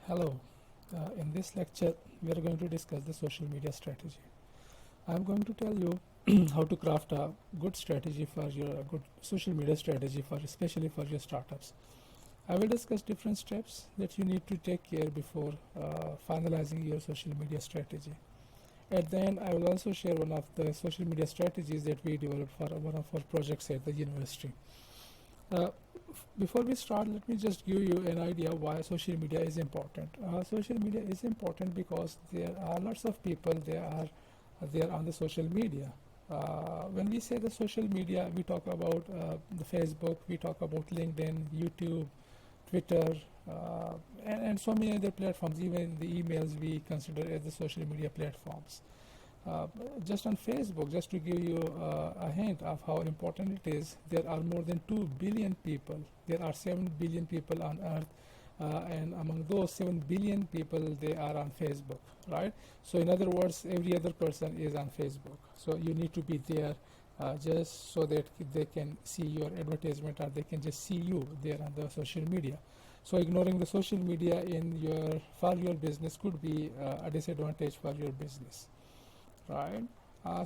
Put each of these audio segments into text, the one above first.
Hello. In this lecture, we are going to discuss the social media strategy. I am going to tell you how to craft a good strategy for your good social media strategy for especially for your startups. I will discuss different steps that you need to take care before finalizing your social media strategy. At the end, I will also share one of the social media strategies that we developed for one of our projects at the university. Uh, Before we start, let me just give you an idea why social media is important. Social media is important because there are lots of people there on the social media. When we say the social media, we talk about the Facebook, we talk about LinkedIn, YouTube, Twitter, and so many other platforms. Even the emails we consider as the social media platforms. Uh, just on Facebook, just to give you a hint of how important it is, there are more than 2 billion people. There are 7 billion people on Earth, and among those 7 billion people, they are on Facebook, right? So in other words, every other person is on Facebook. So you need to be there just so that they can see your advertisement, or they can just see you there on the social media. So ignoring the social media for your business could be a disadvantage for your business. Right.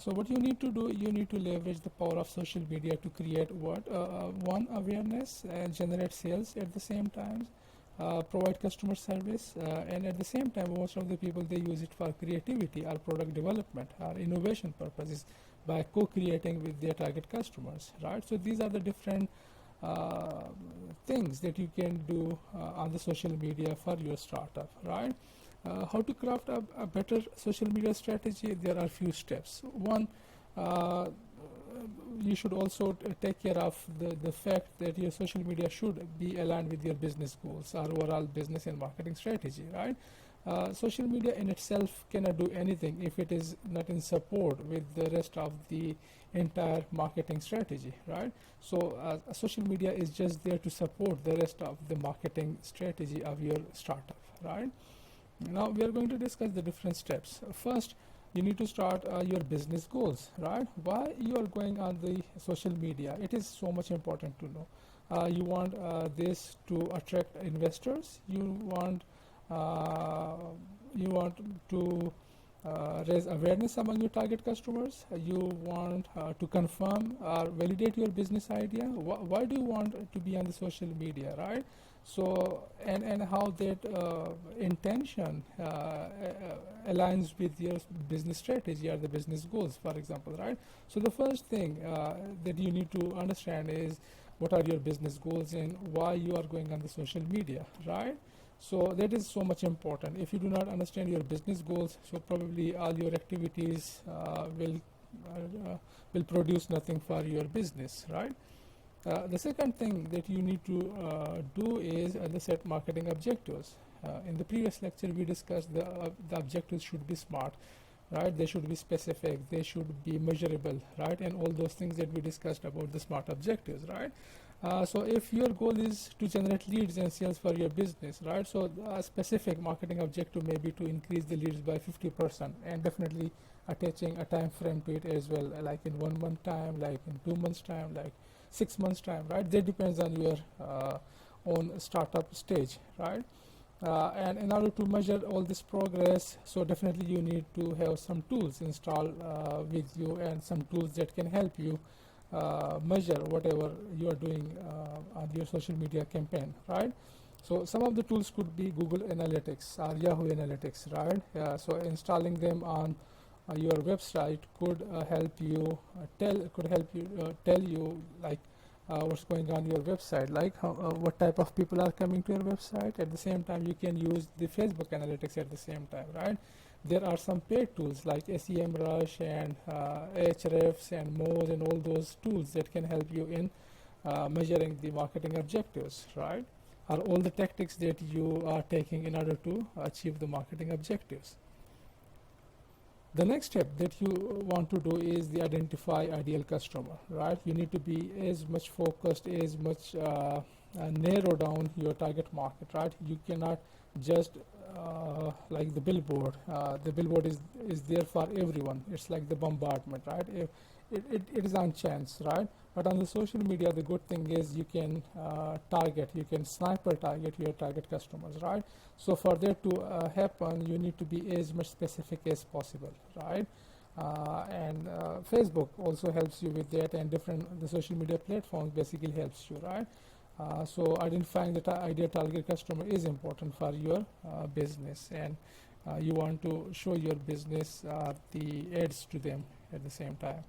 So what you need to do, you need to leverage the power of social media to create one, awareness and generate sales at the same time, provide customer service, and at the same time, most of the people, they use it for creativity or product development or innovation purposes by co-creating with their target customers, right? So these are the different uh, things that you can do on the social media for your startup, right? How to craft a better social media strategy? There are few steps. One, uh, you should also take care of the fact that your social media should be aligned with your business goals or overall business and marketing strategy, right? Social media in itself cannot do anything if it is not in support with the rest of the entire marketing strategy, right? So social media is just there to support the rest of the marketing strategy of your startup, right? Now we are going to discuss the different steps. First, you need to start your business goals, right? Why you are going on the social media? It is so much important to know. You want this to attract investors. Uh, you want to raise awareness among your target customers. You want to confirm or validate your business idea. Why do you want to be on the social media, right? So and how that intention aligns with your business strategy or the business goals, for example, right? So the first thing that you need to understand is what are your business goals and why you are going on the social media, right? So that is so much important. If you do not understand your business goals, so probably all your activities will produce nothing for your business, right? The second thing that you need to do is the set marketing objectives. In the previous lecture, we discussed the objectives should be smart, right? They should be specific, they should be measurable, right? And all those things that we discussed about the smart objectives, right? So if your goal is to generate leads and sales for your business, right? So a specific marketing objective may be to increase the leads by 50%, and definitely attaching a time frame to it as well, like in 1 month time, like in 2 months time, like 6 months time, right? That depends on your own startup stage, right? And in order to measure all this progress, so definitely you need to have some tools installed with you, and some tools that can help you measure whatever you are doing on your social media campaign, right? So some of the tools could be Google Analytics or Yahoo Analytics, right? So installing them on your website could help you tell you like what's going on your website, like what type of people are coming to your website. At the same time, you can use the Facebook Analytics at the same time, right? There are some paid tools like SEMrush and Ahrefs and Moz and all those tools that can help you in measuring the marketing objectives, right? Or all the tactics that you are taking in order to achieve the marketing objectives. The next step that you want to do is the identify ideal customer, right? You need to be as much focused, as much narrow down your target market, right? You cannot just like the billboard. The billboard is there for everyone. It's like the bombardment, right? It is on chance, right? But on the social media, the good thing is you can you can sniper target your target customers, right? So for that to happen, you need to be as much specific as possible, right? And Facebook also helps you with that, and the social media platforms basically helps you, right? So identifying the ideal target customer is important for your business, and you want to show your business the ads to them at the same time.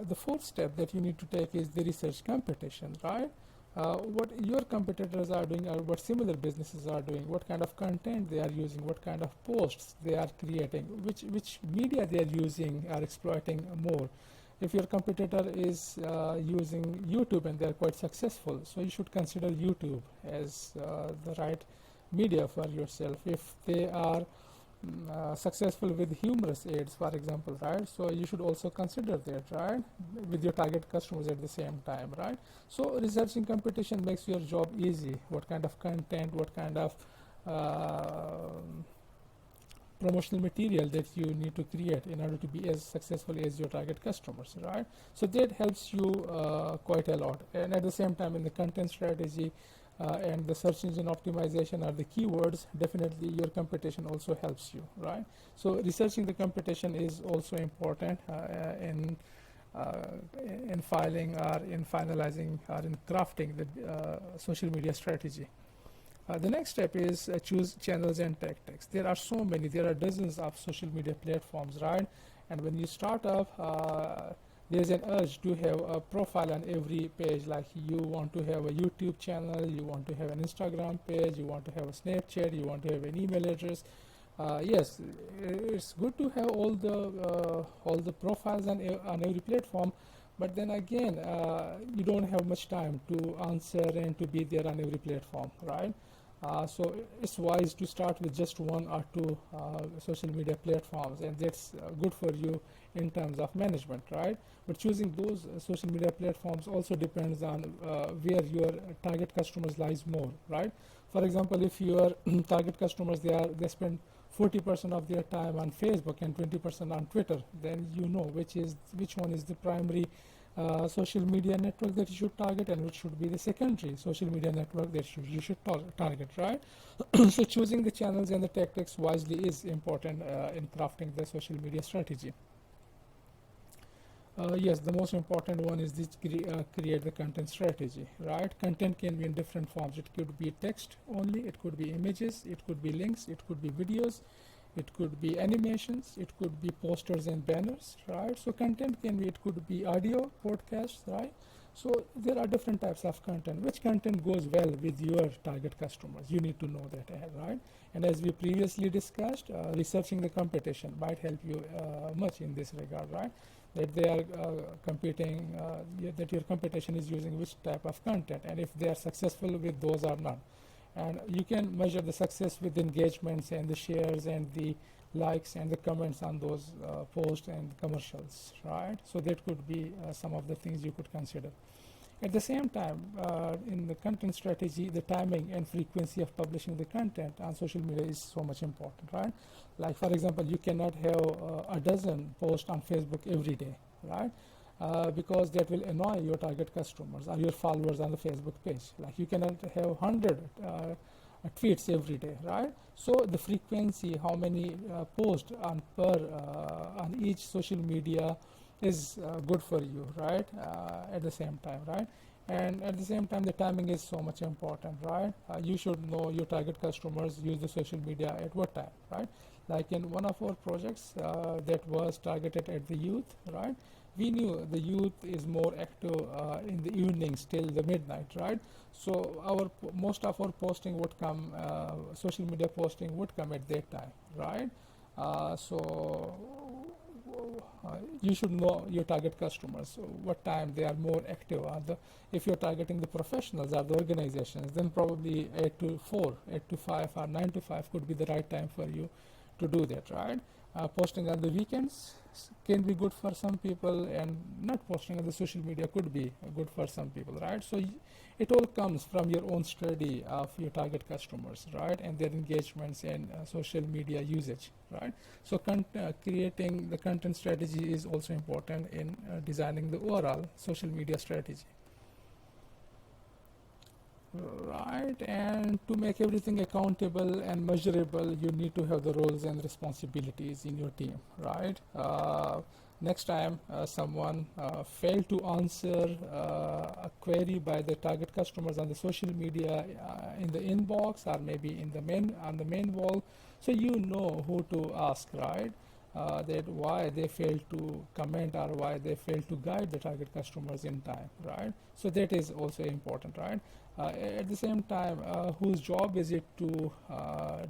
The fourth step that you need to take is the research competition, right? What your competitors are doing, or what similar businesses are doing, what kind of content they are using, what kind of posts they are creating, which media they are using or exploiting more. If your competitor is using YouTube and they are quite successful, so you should consider YouTube as the right media for yourself. If they are successful with humorous ads, for example, right? So you should also consider that, right, with your target customers at the same time, right? So researching competition makes your job easy. What kind of content, what kind of promotional material that you need to create in order to be as successful as your target customers, right? So that helps you quite a lot. And at the same time, in the content strategy and the search engine optimization are the keywords, definitely your competition also helps you, right? So researching the competition is also important in filing or in finalizing or in crafting the social media strategy. The next step is choose channels and tactics. There are so many, there are dozens of social media platforms, right? And when you start off, there's an urge to have a profile on every page. Like you want to have a YouTube channel, you want to have an Instagram page, you want to have a Snapchat, you want to have an email address. Yes, it's good to have all the profiles on every platform, but then again, you don't have much time to answer and to be there on every platform, right? So it's wise to start with just one or two social media platforms, and that's good for you in terms of management, right? But choosing those social media platforms also depends on where your target customers lies more, right? For example, if your target customers they spend 40% of their time on Facebook and 20% on Twitter, then you know which one is the primary social media network that you should target, and which should be the secondary social media network that you should target, right? So choosing the channels and the tactics wisely is important in crafting the social media strategy. Yes, the most important one is this create the content strategy, right? Content can be in different forms. It could be text only, it could be images, it could be links, it could be videos, it could be animations, it could be posters and banners, right? So content it could be audio, podcasts, right? So there are different types of content. Which content goes well with your target customers? You need to know that ahead, right? And as we previously discussed, researching the competition might help you much in this regard, right? That they are competing, that your competition is using which type of content, and if they are successful with those or not. And you can measure the success with engagements and the shares and the likes and the comments on those posts and commercials, right? So that could be some of the things you could consider. At the same time, in the content strategy, the timing and frequency of publishing the content on social media is so much important, right? Like, for example, you cannot have a dozen posts on Facebook every day, right? Because that will annoy your target customers or your followers on the Facebook page. Like, you cannot have 100 tweets every day, right? So the frequency, how many posts on each social media is good for you, right? At the same time, right? And at the same time, the timing is so much important, right? You should know your target customers use the social media at what time, right? Like in one of our projects that was targeted at the youth, right? We knew the youth is more active in the evenings till the midnight, right? So most of our posting would come, social media posting would come at that time, right? So you should know your target customers, so what time they are more active. If you're targeting the professionals or the organizations, then probably 8 to 4, 8 to 5 or 9 to 5 could be the right time for you to do that, right? Posting on the weekends can be good for some people, and not posting on the social media could be good for some people, right? So it all comes from your own study of your target customers, right, and their engagements and social media usage, right? So creating the content strategy is also important in designing the overall social media strategy. Right, and to make everything accountable and measurable, you need to have the roles and responsibilities in your team, right? Next time someone failed to answer a query by the target customers on the social media in the inbox or maybe in the on the main wall, so you know who to ask, right? That why they failed to comment or why they failed to guide the target customers in time, right? So that is also important, right? At the same time, whose job is it to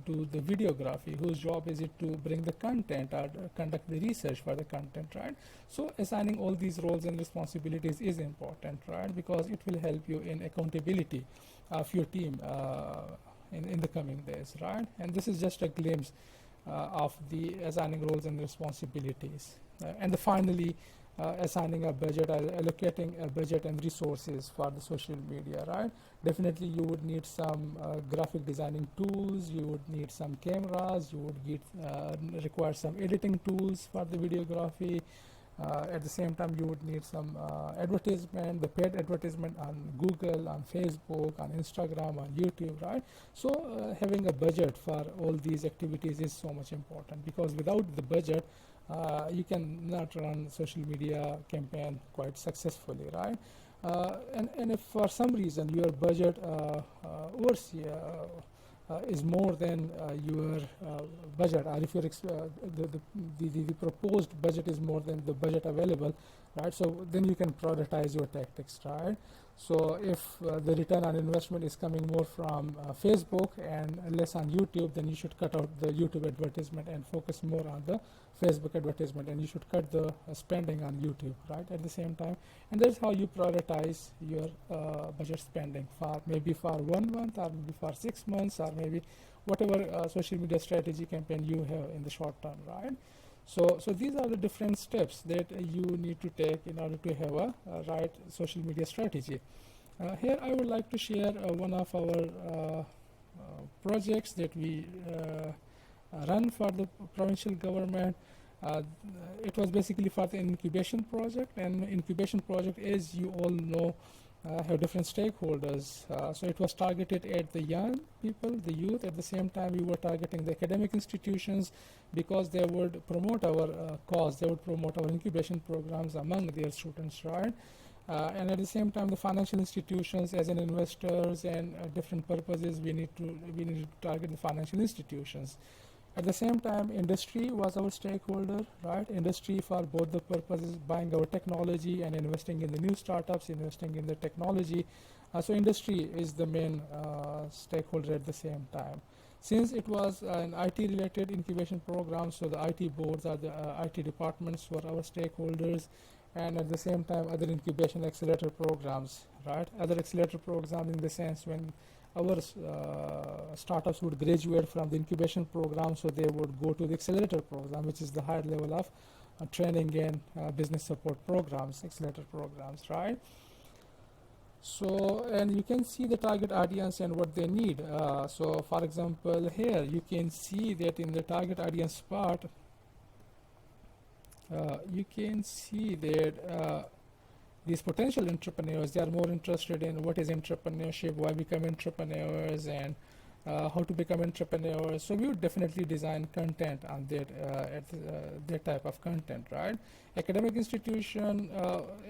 do the videography? Whose job is it to bring the content or conduct the research for the content, right? So assigning all these roles and responsibilities is important, right? Because it will help you in accountability of your team in the coming days, right? And this is just a glimpse of the assigning roles and responsibilities. And finally, assigning a budget, allocating a budget and resources for the social media, right? Definitely you would need some graphic designing tools, you would need some cameras, you would require some editing tools for the videography. At the same time, you would need some advertisement, the paid advertisement on Google, on Facebook, on Instagram, on YouTube, right? So having a budget for all these activities is so much important, because without the budget, you cannot run social media campaign quite successfully, right? And if for some reason your budget is more than your budget, or if your the proposed budget is more than the budget available, right? So then you can prioritize your tactics, right? So if the return on investment is coming more from Facebook and less on YouTube, then you should cut out the YouTube advertisement and focus more on the Facebook advertisement, and you should cut the spending on YouTube, right, at the same time. And that's how you prioritize your budget spending for maybe for 1 month, or maybe for 6 months, or maybe whatever social media strategy campaign you have in the short term, right? So these are the different steps that you need to take in order to have a right social media strategy. Here I would like to share one of our projects that we run for the provincial government. It was basically for the incubation project, and incubation project, as you all know, have different stakeholders. So it was targeted at the young people, the youth. At the same time, we were targeting the academic institutions, because they would promote our cause, they would promote our incubation programs among their students, right? And at the same time, the financial institutions, as in investors and different purposes, we need to target the financial institutions. At the same time, industry was our stakeholder, right? Industry for both the purposes, buying our technology and investing in the new startups, investing in the technology. So industry is the main stakeholder at the same time. Since it was an IT-related incubation program, so the IT boards or the IT departments were our stakeholders, and at the same time, other incubation accelerator programs, right? Other accelerator programs in the sense when our startups would graduate from the incubation program, so they would go to the accelerator program, which is the higher level of training and business support programs, accelerator programs, right? So, and you can see the target audience and what they need. So, for example, here you can see that in the target audience part, you can see that these potential entrepreneurs, they are more interested in what is entrepreneurship, why become entrepreneurs, and how to become entrepreneurs. So we would definitely design content on that type of content, right? Academic institution,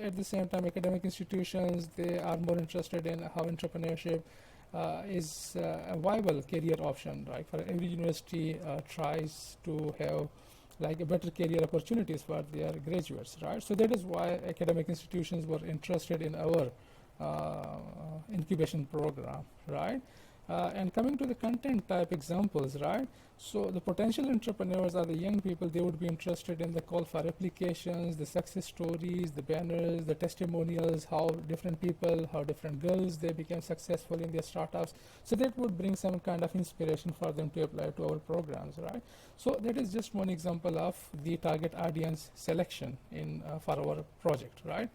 at the same time, academic institutions, they are more interested in how entrepreneurship is a viable career option, right? For every university tries to have like a better career opportunities for their graduates, right? So that is why academic institutions were interested in our incubation program, right? And coming to the content type examples, right? So the potential entrepreneurs are the young people. They would be interested in the call for applications, the success stories, the banners, the testimonials, how different people, how different girls, they became successful in their startups. So that would bring some kind of inspiration for them to apply to our programs, right? So that is just one example of the target audience selection in for our project, right?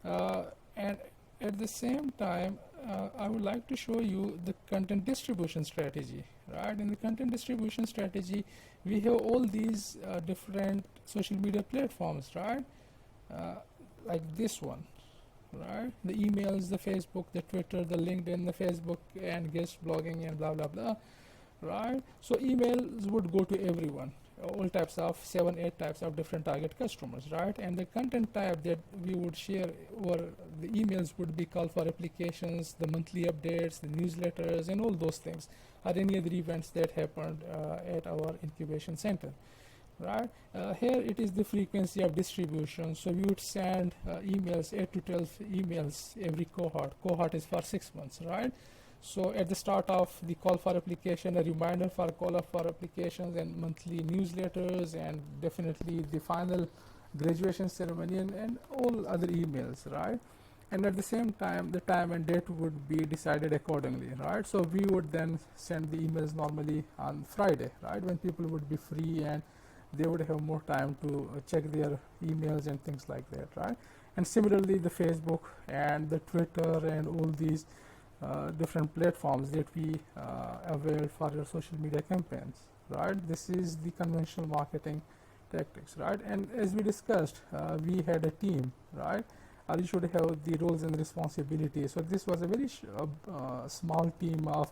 And at the same time, I would like to show you the content distribution strategy, right? In the content distribution strategy, we have all these different social media platforms, right? Uh, like this one, right? The emails, the Facebook, the Twitter, the LinkedIn, the Facebook, and guest blogging, and blah blah blah, right? So emails would go to everyone, all types of 7 8 types of different target customers, right? And the content type that we would share over the emails would be call for applications, the monthly updates, the newsletters, and all those things, or any other events that happened at our incubation center, right? Here it is the frequency of distribution. So we would send emails, 8 to 12 emails every cohort. Cohort is for 6 months, right? So at the start of the call for application, a reminder for call up for applications, and monthly newsletters, and definitely the final graduation ceremony, and all other emails, right? And at the same time, the time and date would be decided accordingly, right? So we would then send the emails normally on Friday, right, when people would be free and they would have more time to check their emails and things like that, right? And similarly, the Facebook and the Twitter and all these different platforms that we avail for your social media campaigns, right? This is the conventional marketing tactics, right? And as we discussed, we had a team, right? You should have the roles and responsibilities. So this was a very small team of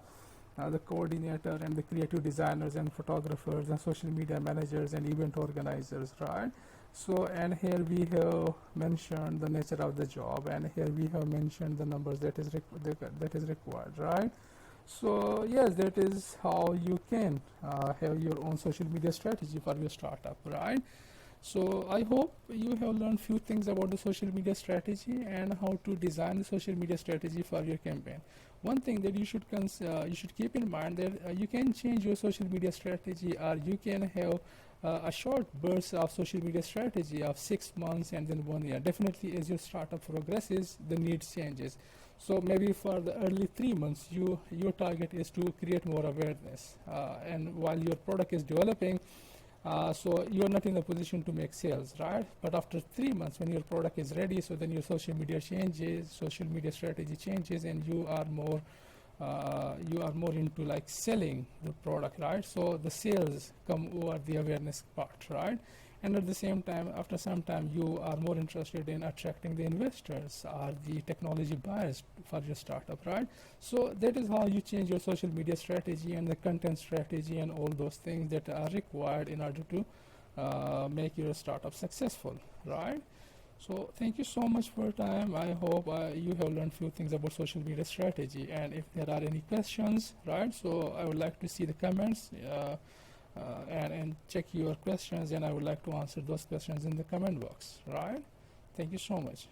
the coordinator and the creative designers and photographers and social media managers and event organizers, right? So, and here we have mentioned the nature of the job, and here we have mentioned the numbers that is required, right? So yes, that is how you can have your own social media strategy for your startup, right? So I hope you have learned few things about the social media strategy and how to design the social media strategy for your campaign. One thing that you should keep in mind that you can change your social media strategy, or you can have a short burst of social media strategy of 6 months and then 1 year. Definitely, as your startup progresses, the needs changes. So maybe for the early 3 months, your target is to create more awareness, and while your product is developing. So you're not in a position to make sales, right? But after 3 months, when your product is ready, so then your social media changes, social media strategy changes, and you are more into like selling the product, right? So the sales come over the awareness part, right? And at the same time, after some time, you are more interested in attracting the investors or the technology buyers for your startup, right? So that is how you change your social media strategy and the content strategy and all those things that are required in order to make your startup successful, right? So thank you so much for your time. I hope you have learned few things about social media strategy. And if there are any questions, right? So I would like to see the comments. And check your questions, and I would like to answer those questions in the comment box, right? Thank you so much.